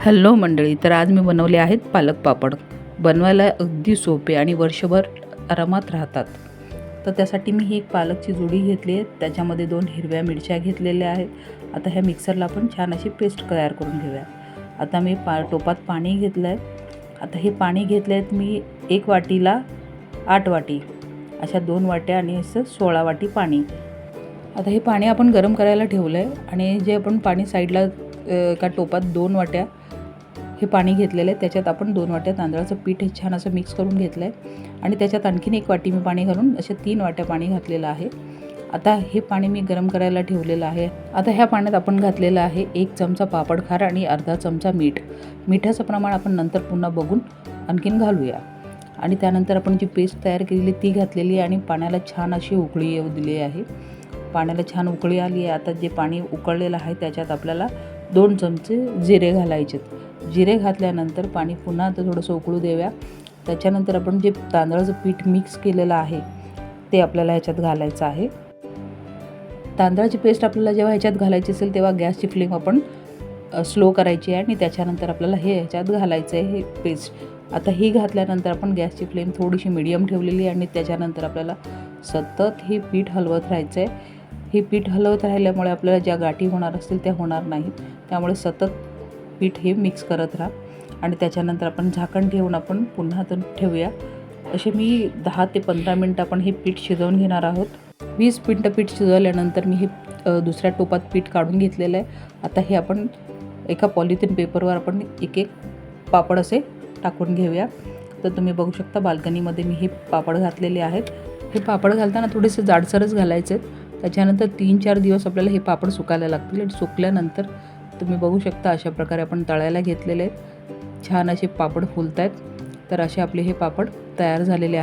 Hello मंडळी, तर आज मी बनवले आहेत पालक पापड. बनवायला अगदी सोपे आणि वर्षभर आरामात राहतात. तर त्यासाठी मी ही एक पालकची जुडी घेतली आहे. त्याच्यामध्ये 2 हिरव्या मिरच्या घेतलेल्या आहेत. आता ह्या मिक्सरला आपण छान अशी पेस्ट तयार करून घेऊया. आता मी टोपात पाणी घेतलं आहे. आता हे पाणी घेतले आहेत मी 1 वाटीला 8 वाटी, अशा 2 वाट्या आणि असं 16 वाटी पाणी. आता हे पाणी आपण गरम करायला ठेवलं आहे आणि जे आपण पाणी साईडला एका टोपात 2 वाट्या हे पाणी घेतलेलं आहे. त्याच्यात आपण 2 वाट्या तांदळाचं पीठ हे छान असं मिक्स करून घेतलं आहे आणि त्याच्यात आणखीन 1 वाटी मी पाणी घालून असे 3 वाट्या पाणी घातलेलं आहे. आता हे पाणी मी गरम करायला ठेवलेलं आहे. आता ह्या पाण्यात आपण घातलेलं आहे 1 चमचा पापड खार आणि अर्धा चमचा मीठ. मिठाचं प्रमाण आपण नंतर पुन्हा बघून आणखीन घालूया. आणि त्यानंतर आपण जी पेस्ट तयार केलेली ती घातलेली आहे आणि पाण्याला छान अशी उकळी येऊ दिली आहे. पाण्याला छान उकळी आली आहे. आता जे पाणी उकळलेलं आहे त्याच्यात आपल्याला 2 चमचे जिरे घालायचे. जिरे घातल्यानंतर पाणी पुन्हा आता थोडंसं उकळू देऊया. त्याच्यानंतर आपण जे तांदळाचं पीठ मिक्स केलेलं आहे ते आपल्याला ह्याच्यात घालायचं आहे. तांदळाची पेस्ट आपल्याला जेव्हा ह्याच्यात घालायची असेल तेव्हा गॅसची फ्लेम आपण स्लो करायची आहे आणि त्याच्यानंतर आपल्याला हे ह्याच्यात घालायचं आहे हे पेस्ट. आता ही घातल्यानंतर आपण गॅसची फ्लेम थोडीशी मीडियम ठेवलेली आहे आणि त्याच्यानंतर आपल्याला सतत हे पीठ हलवत राहायचं आहे. हे पीठ हलवत राहिल्यामुळे आपल्याला ज्या गाठी होणार असतील त्या होणार नाहीत. त्यामुळे सतत पीठ हे मिक्स करत राहा आणि त्याच्यानंतर आपण झाकण ठेवून आपण पुन्हा तर ठेवूया. असे मी 10 ते 15 मिनटं आपण हे पीठ शिजवून घेणार आहोत. 20 मिनटं पीठ शिजवल्यानंतर मी हे दुसऱ्या टोपात पीठ काढून घेतलेलं आहे. आता हे आपण एका पॉलिथिन पेपरवर आपण एक पापड असे टाकून घेऊया. तर तुम्ही बघू शकता बाल्कनीमध्ये मी हे पापड घातलेले आहेत. हे पापड घालताना थोडेसे जाडसरच घालायचे आहेत. त्याच्यानंतर 3-4 दिवस आपल्याला हे पापड सुकायला लागतील आणि सुकल्यानंतर तुम्ही बघू शकता अशा प्रकारे आपण तळायला घेतलेले आहेत. छान असे पापड फुलत आहेत. तर असे आपले हे पापड तयार झालेले आहेत.